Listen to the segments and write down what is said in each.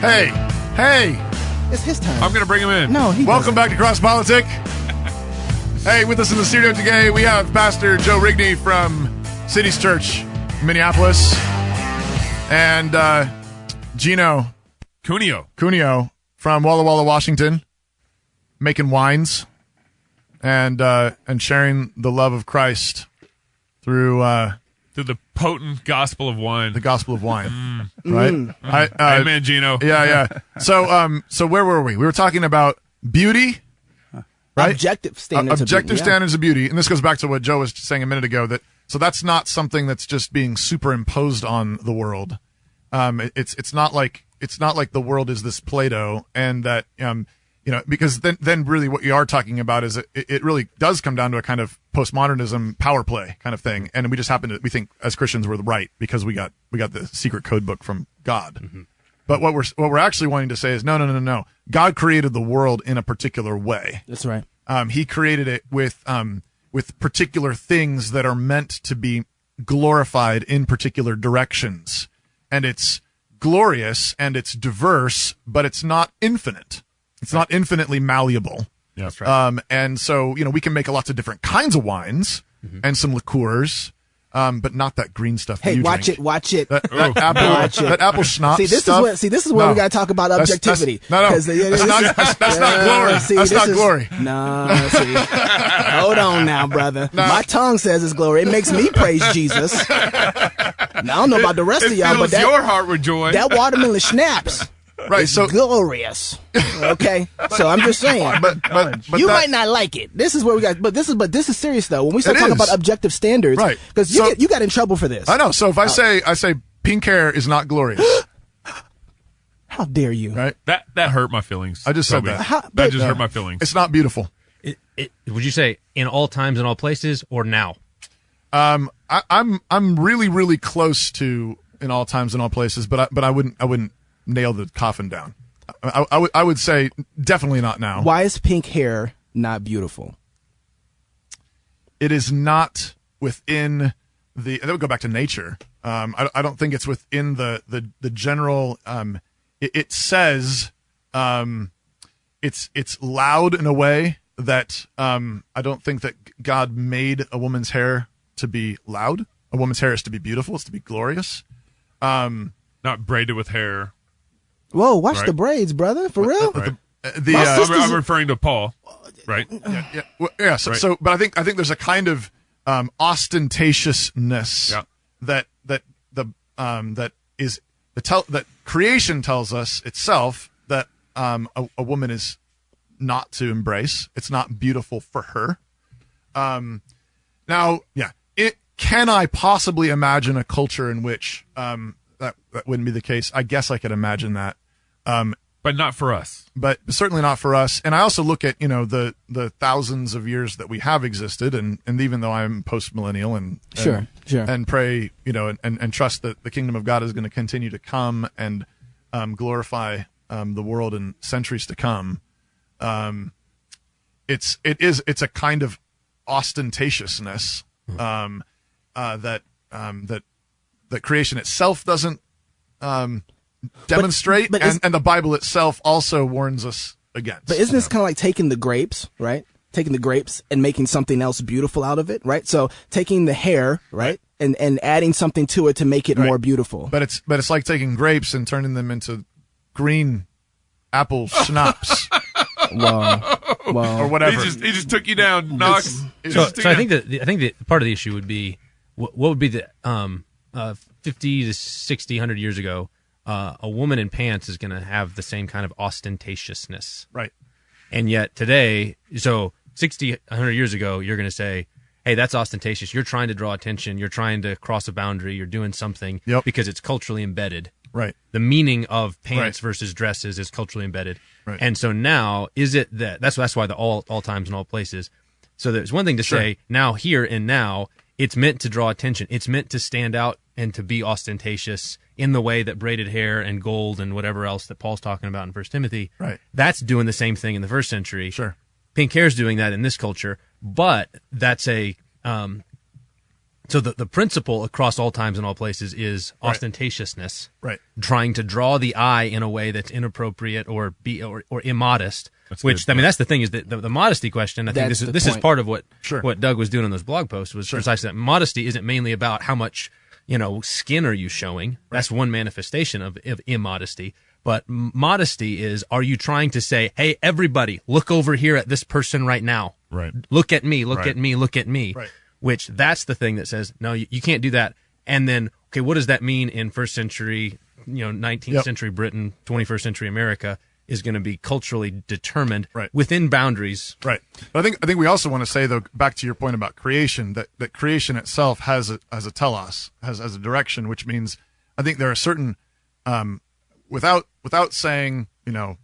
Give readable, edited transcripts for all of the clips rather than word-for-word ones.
Hey. It's his time. I'm going to bring him in. No, he Welcome back to Cross Politic. Hey, with us in the studio today, we have Pastor Joe Rigney from Cities Church, Minneapolis, and Gino Cuneo from Walla Walla, Washington, making wines and sharing the love of Christ through the potent gospel of wine. the gospel of wine, right? Amen, Gino. Yeah. So where were we? We were talking about beauty, right? Objective standards. Standards of beauty, and this goes back to what Joe was saying a minute ago. So that's not something that's just being superimposed on the world. It's not like the world is this Play-Doh, and that because then really what you are talking about is it really does come down to a kind of postmodernism power play kind of thing, and we just we think as Christians we're right because we got the secret code book from God. Mm-hmm. But what we're actually wanting to say is no. God created the world in a particular way. That's right. He created it with particular things that are meant to be glorified in particular directions, and it's glorious and it's diverse, but it's not infinite. It's not infinitely malleable. Yeah, that's right. And so, we can make lots of different kinds of wines and some liqueurs, but not that green stuff. Hey, watch drink. it. Watch it. That apple schnapps. See, this is where we got to talk about objectivity. That's not glory. That's not glory. No, see. Hold on now, brother. No. My tongue says it's glory. It makes me praise Jesus. Now, I don't know about the rest of y'all, but your heart with joy. That watermelon schnapps. Right, it's so glorious. Okay, so I'm just saying. But you might not like it. This is where we got. But this is serious though. When we start talking about objective standards, right? Because you got in trouble for this. I know. So if I say pink hair is not glorious, how dare you? Right? That hurt my feelings. I just said that. That just hurt my feelings. It's not beautiful. Would you say in all times and all places, or now? I'm really really close to in all times and all places, but I wouldn't nail the coffin down. I would say definitely not now. Why is pink hair not beautiful? It is not within the. That would go back to nature. I don't think it's within the general. It says it's loud in a way that I don't think that God made a woman's hair to be loud. A woman's hair is to be beautiful. It's to be glorious. Not braided with hair. Whoa, watch the braids, brother. For real? Right. I'm referring to Paul, right? Yeah. So, but I think there's a kind of ostentatiousness that creation tells us itself that a woman is not to embrace. It's not beautiful for her. Can I possibly imagine a culture in which that wouldn't be the case? I guess I could imagine that. But not for us. But certainly not for us. And I also look at, the thousands of years that we have existed, and even though I'm post-millennial and sure. and pray, and trust that the kingdom of God is going to continue to come and glorify the world in centuries to come. It's a kind of ostentatiousness that creation itself doesn't demonstrate, and the Bible itself also warns us against. But isn't this kind of like taking the grapes, right? Taking the grapes and making something else beautiful out of it, right? So taking the hair, right? And adding something to it to make it more beautiful. But it's like taking grapes and turning them into green apple schnapps. Wow. Or whatever. He just took you down, Knox. So I think that part of the issue would be what would be the 50 to 60, 100 years ago, a woman in pants is going to have the same kind of ostentatiousness. Right. And yet today, so 60, 100 years ago, you're going to say, hey, that's ostentatious. You're trying to draw attention. You're trying to cross a boundary. You're doing something because it's culturally embedded. Right. The meaning of pants versus dresses is culturally embedded. Right. And so now, is it that's why the all times and all places. So there's one thing to say now, here and now, it's meant to draw attention. It's meant to stand out and to be ostentatious in the way that braided hair and gold and whatever else that Paul's talking about in 1 Timothy. Right. That's doing the same thing in the first century. Sure. Pink hair's doing that in this culture, but that's a So the principle across all times and all places is ostentatiousness, right? Trying to draw the eye in a way that's inappropriate or immodest. That's which good. I mean, that's the thing, is that the modesty question. I think That's this is part of what Doug was doing on those blog posts, was precisely that. Modesty isn't mainly about how much skin are you showing. That's one manifestation of immodesty. But modesty is, are you trying to say, hey, everybody, look over here at this person right now. Right. Look at me, look at me, look at me. Right. Which that's the thing that says, no, you can't do that. And then, okay, what does that mean in first century, 19th century Britain, 21st century America is going to be culturally determined within boundaries. Right. But I think we also want to say, though, back to your point about creation, that creation itself has a telos, has a direction, which means I think there are certain, without saying, again,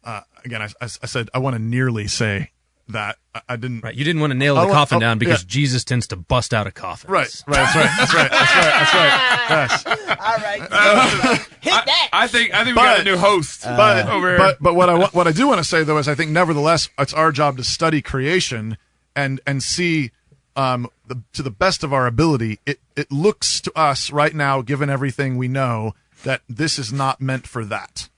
I said I want to nearly say that I didn't. Right. You didn't want to nail the coffin down because Jesus tends to bust out of coffins. Right. That's right. Yes. All right. Hit that. I think we got a new host over here. But what I do want to say, though, is I think nevertheless it's our job to study creation and see to the best of our ability. It looks to us right now, given everything we know, that this is not meant for that.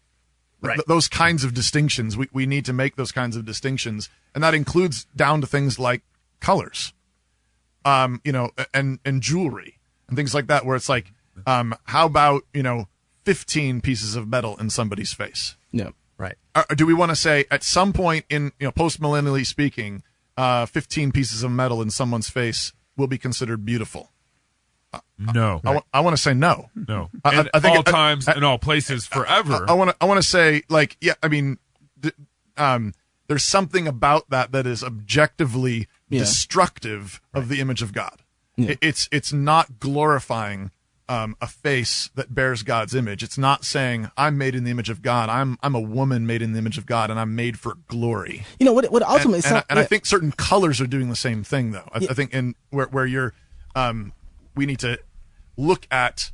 Right. Those kinds of distinctions, we need to make those kinds of distinctions, and that includes down to things like colors, and jewelry and things like that, where it's like, how about 15 pieces of metal in somebody's face? Yeah. Right. Do we want to say at some point in post-millennially speaking, 15 pieces of metal in someone's face will be considered beautiful? No. I want to say no. No. I think all times and all places forever. I want to say, like, yeah, I mean, there's something about that is objectively destructive of the image of God. Yeah. It's not glorifying a face that bears God's image. It's not saying I'm made in the image of God. I'm a woman made in the image of God, and I'm made for glory. What ultimately I think certain colors are doing the same thing, though. I think in where you're we need to look at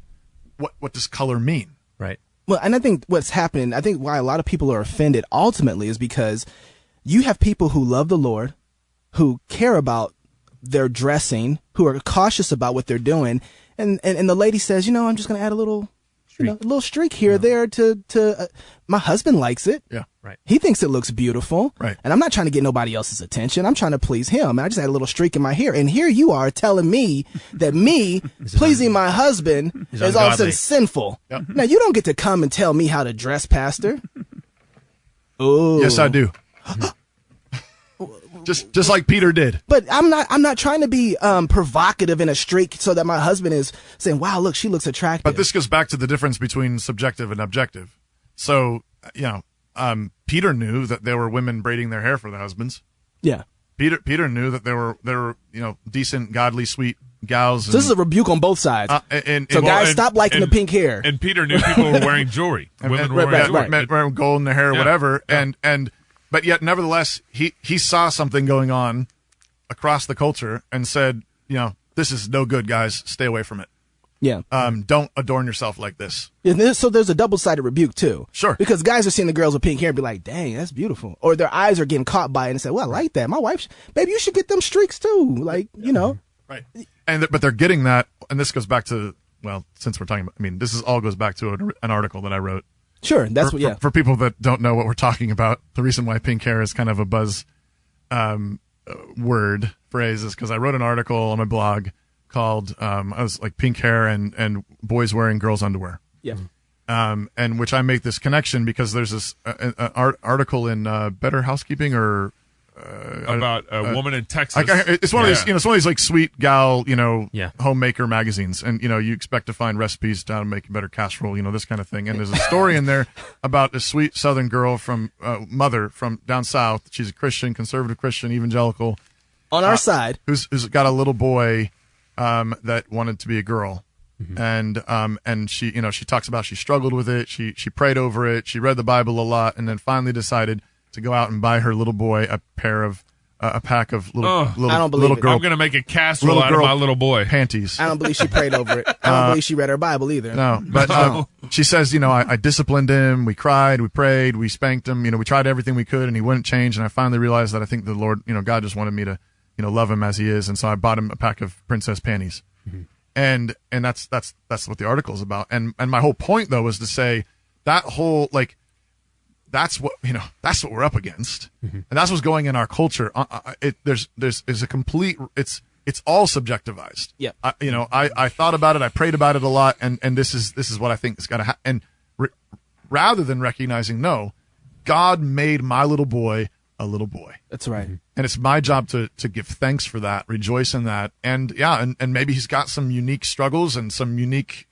what does color mean. Right. Well, and I think what's happening, I think why a lot of people are offended ultimately is because you have people who love the Lord, who care about their dressing, who are cautious about what they're doing, and the lady says, I'm just going to add a little streak here, there to my husband likes it. Yeah. Right. He thinks it looks beautiful. Right. And I'm not trying to get nobody else's attention. I'm trying to please him. And I just had a little streak in my hair. And here you are telling me that me pleasing my husband is all of a sudden sinful. Yep. Now, you don't get to come and tell me how to dress, Pastor. Oh. Yes, I do. Just like Peter did. But I'm not trying to be provocative in a streak so that my husband is saying, wow, look, she looks attractive. But this goes back to the difference between subjective and objective. So, Peter knew that there were women braiding their hair for their husbands. Yeah. Peter knew that there were decent, godly, sweet gals. So this is a rebuke on both sides. Guys, stop liking the pink hair. And Peter knew people were wearing jewelry. Women were wearing jewelry. Wearing gold in their hair, whatever. Yeah. But yet, nevertheless, he saw something going on across the culture and said, this is no good, guys. Stay away from it. Yeah. Don't adorn yourself like this. Yeah, so there's a double-sided rebuke, too. Sure. Because guys are seeing the girls with pink hair and be like, dang, that's beautiful. Or their eyes are getting caught by it and say, well, I like that. My wife, baby, you should get them streaks, too. Like, Right. But they're getting that, and this goes back to, since we're talking about, this all goes back to an article that I wrote. Sure, that's for people that don't know what we're talking about. The reason why pink hair is kind of a buzz phrase is because I wrote an article on my blog called I was like pink hair and boys wearing girls' underwear. Yeah. And which I make this connection because there's this article in Better Housekeeping or about a woman in Texas. It's one of these, it's one of these like sweet gal, homemaker magazines, and you expect to find recipes to how to make a better casserole, this kind of thing. And there's a story in there about a sweet Southern girl from mother from down south. She's a Christian, conservative Christian, evangelical, on our side, who's got a little boy that wanted to be a girl. Mm-hmm. And she, she talks about she struggled with it. She prayed over it. She read the Bible a lot, and then finally decided to go out and buy her little boy a pack of little girl. I'm going to make a casserole out of my little boy panties. I don't believe she prayed over it. I don't believe she read her Bible either. No, but she says, I disciplined him. We cried, we prayed, we spanked him. We tried everything we could, and he wouldn't change. And I finally realized that I think the Lord, God just wanted me to, love him as he is. And so I bought him a pack of princess panties. and that's what the article is about. And my whole point though was to say that whole that's what we're up against, and that's what's going in our culture. There's a complete it's all subjectivized. Yeah. I thought about it. I prayed about it a lot, and this is what I think is got to happen. And rather than recognizing, no, God made my little boy a little boy. That's right. And it's my job to give thanks for that, rejoice in that. And and maybe he's got some unique struggles and some unique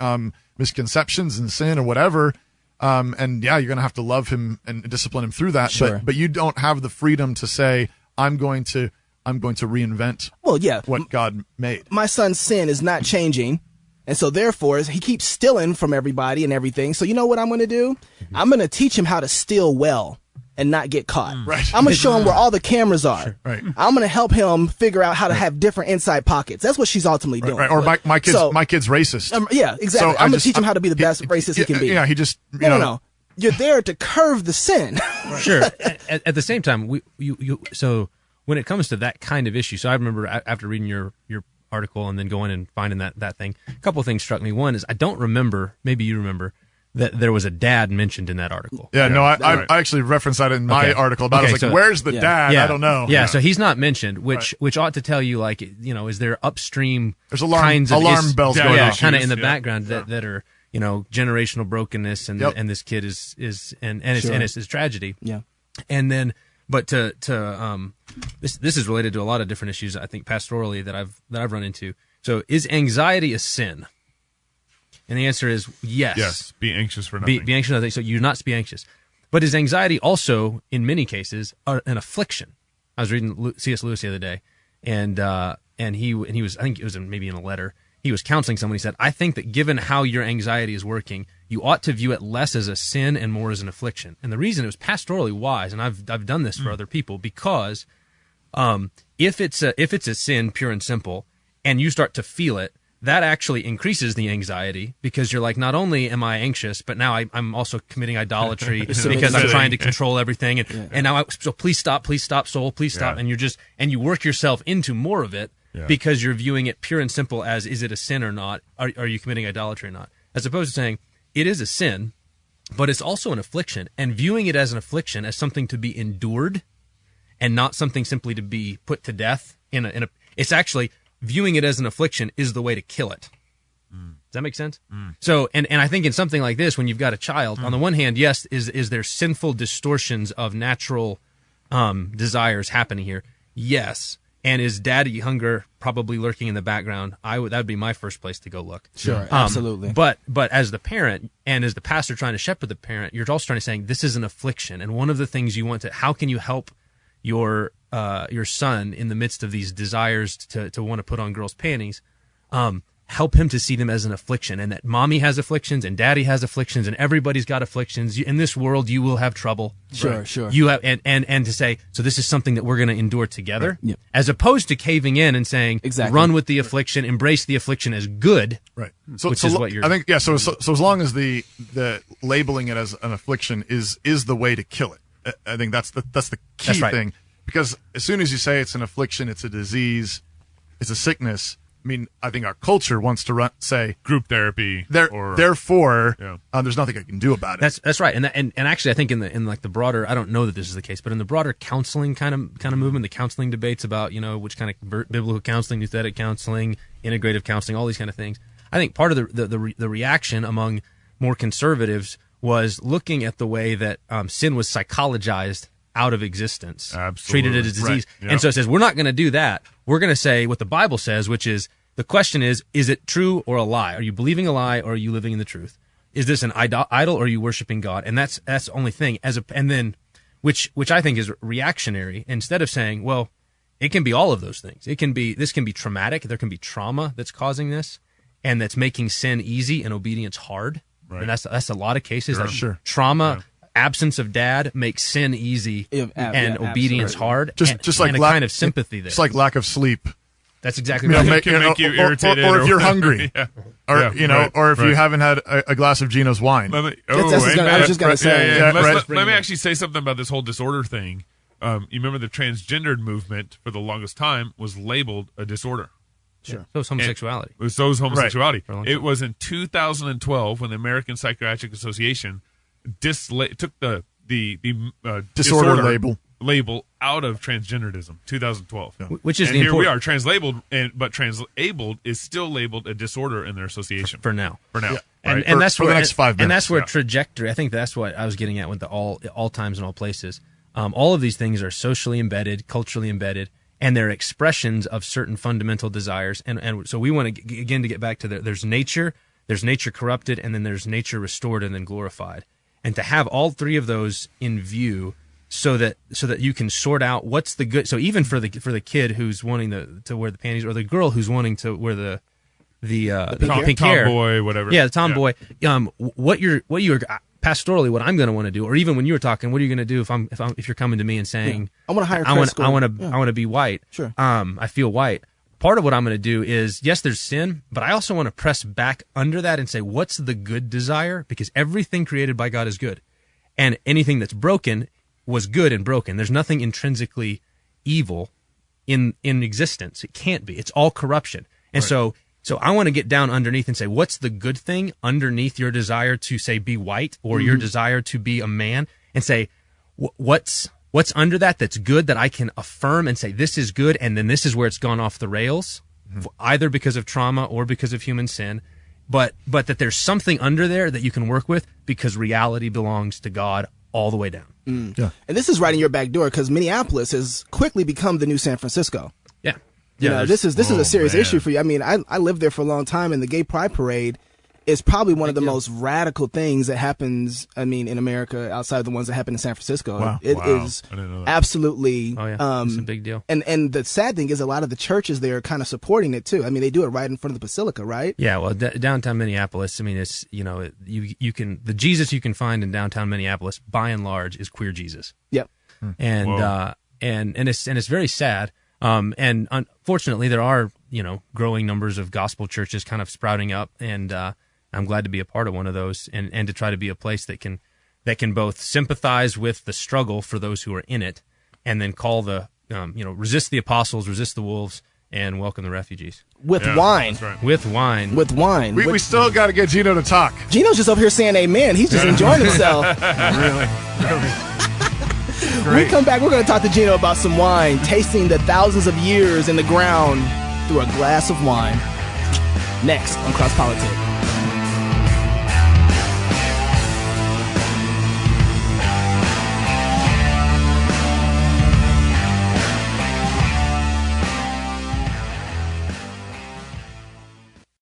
misconceptions and sin or whatever. And you're going to have to love him and discipline him through that. Sure. But you don't have the freedom to say, I'm going to reinvent what God made. My son's sin is not changing. And so therefore, he keeps stealing from everybody and everything. So you know what I'm going to do? I'm going to teach him how to steal well and not get caught. Right. I'm going to show him where all the cameras are. Sure. Right. I'm going to help him figure out how to have different inside pockets. That's what she's ultimately doing. Right. Or my kid's racist. Yeah, exactly. So I'm going to teach him how to be the best racist he can be. Yeah, he just, No. You're there to curve the sin. Sure. At the same time, so when it comes to that kind of issue, so I remember after reading your article and then going and finding that thing, a couple of things struck me. One is I don't remember, maybe you remember, that there was a dad mentioned in that article. Yeah, no, I actually referenced that in my article about it. I was like, where's the dad? Yeah. I don't know. Yeah, so he's not mentioned, which ought to tell you, is there upstream There's kinds of alarm bells going off. kind of in the background that are, generational brokenness and and this kid is it's tragedy. Yeah. And then but this is related to a lot of different issues I think pastorally that I've run into. So is anxiety a sin? And the answer is yes. Yes. Be anxious for nothing. Be anxious for nothing. So you're not to be anxious. But is anxiety also, in many cases, an affliction? I was reading C.S. Lewis the other day, and he was, I think it was maybe in a letter, he was counseling someone. He said, I think that given how your anxiety is working, you ought to view it less as a sin and more as an affliction. And the reason it was pastorally wise, and I've done this for other people, because if it's a sin, pure and simple, and you start to feel it, that actually increases the anxiety, because you're like, not only am I anxious, but now I'm also committing idolatry because I'm trying to control everything. And now, so please stop, soul, please stop. And you work yourself into more of it because you're viewing it pure and simple as, is it a sin or not? Are you committing idolatry or not? As opposed to saying, it is a sin, but it's also an affliction, and viewing it as an affliction, as something to be endured and not something simply to be put to death it's actually, viewing it as an affliction is the way to kill it. Does that make sense? So, and I think in something like this, when you've got a child, on the one hand, yes, is there sinful distortions of natural desires happening here? Yes. And is daddy hunger probably lurking in the background? That would be my first place to go look. Sure, absolutely. But as the parent and as the pastor trying to shepherd the parent, you're also trying to say, this is an affliction. And one of the things you want to, how can you help your son in the midst of these desires to want to put on girls' panties, help him to see them as an affliction, and that mommy has afflictions and daddy has afflictions and everybody's got afflictions. In this world, you will have trouble. Sure, sure. You have, and to say, so this is something that we're going to endure together, as opposed to caving in and saying, run with the affliction, embrace the affliction as good. Right. Which is what you're. I think, So as long as the labeling it as an affliction is the way to kill it, I think that's the key thing. Because as soon as you say it's an affliction, it's a disease, it's a sickness, I mean, I think our culture wants to say group therapy. Therefore, there's nothing I can do about it. That's right. And actually, I think in the broader, I don't know that this is the case, but in the broader counseling kind of movement, the counseling debates about which kind of biblical counseling, aesthetic counseling, integrative counseling, all these kind of things. I think part of the reaction among more conservatives was looking at the way that sin was psychologized out of existence, treated it as disease. Right. Yep. And so it says, we're not going to do that. We're going to say what the Bible says, which is, the question is it true or a lie? Are you believing a lie or are you living in the truth? Is this an idol or are you worshiping God? And that's the only thing. And then, which I think is reactionary, instead of saying, well, it can be all of those things. This can be traumatic. There can be trauma that's causing this, and that's making sin easy and obedience hard. Right. And that's a lot of cases. Sure. Trauma, absence of dad makes sin easy and obedience hard. Just like a kind of sympathy there. Just like lack of sleep. That's exactly right. It can make you irritated, or if you're hungry, or if you haven't had a glass of Gino's wine. I was just gonna say. Let me actually say something about this whole disorder thing. You remember the transgendered movement for the longest time was labeled a disorder. Sure. So it's homosexuality. So is homosexuality. For a long It time. was in 2012 when the American Psychiatric Association took the Disorder label out of transgenderism. 2012. Yeah. Which is and the here we important are, translabeled, but transabled is still labeled a disorder in their association for now. For now. Yeah. And, Right. and that's For where the next 5 minutes. And that's where Yeah. trajectory. I think that's what I was getting at with the all times and all places. All of these things are socially embedded, culturally embedded, and they're expressions of certain fundamental desires. And so we want to again to get back to there's nature corrupted, and then there's nature restored and then glorified. And to have all three of those in view, so that you can sort out what's the good. So even for the kid who's wanting to wear the panties, or the girl who's wanting to wear the pink hair, tomboy, whatever. Yeah, the tomboy. What you're pastorally, what I'm going to want to do, or even when you were talking, what are you going to do if you're coming to me and saying, I want to hire. I want to be white. Sure. I feel white. Part of what I'm going to do is, yes, there's sin, but I also want to press back under that and say, what's the good desire? Because everything created by God is good, and anything that's broken was good and broken. There's nothing intrinsically evil in existence. It can't be. It's all corruption. And Right. So I want to get down underneath and say, what's the good thing underneath your desire to, say, be white, or your desire to be a man, and say, what's under that's good, that I can affirm and say, this is good, and then this is where it's gone off the rails, either because of trauma or because of human sin, but that there's something under there that you can work with, because reality belongs to God all the way down. Yeah. And this is right in your back door, because Minneapolis has quickly become the new San Francisco. Yeah. You know, this is a serious man. issue for you. I mean, I lived there for a long time, and the Gay Pride Parade is probably one of the most radical things that happens, I mean, in America, outside of the ones that happen in San Francisco. Wow. It Wow. is I didn't know that. absolutely Oh, yeah. It's a big deal. And the sad thing is, a lot of the churches there are kind of supporting it too. I mean, they do it right in front of the Basilica, right? Yeah, well, downtown Minneapolis, I mean, it's, you can, the Jesus you can find in downtown Minneapolis, by and large, is queer Jesus. Yep. And Whoa. and it's very sad. And unfortunately, there are growing numbers of gospel churches kind of sprouting up, and I'm glad to be a part of one of those, and to try to be a place that can both sympathize with the struggle for those who are in it, and then call the resist the apostles, resist the wolves, and welcome the refugees With Yeah, wine. that's right. with wine. With wine. We still got to get Gino to talk. Gino's just over here saying amen. He's just enjoying himself. Really. When we come back, we're going to talk to Gino about some wine, tasting the thousands of years in the ground through a glass of wine. Next on Cross Politics.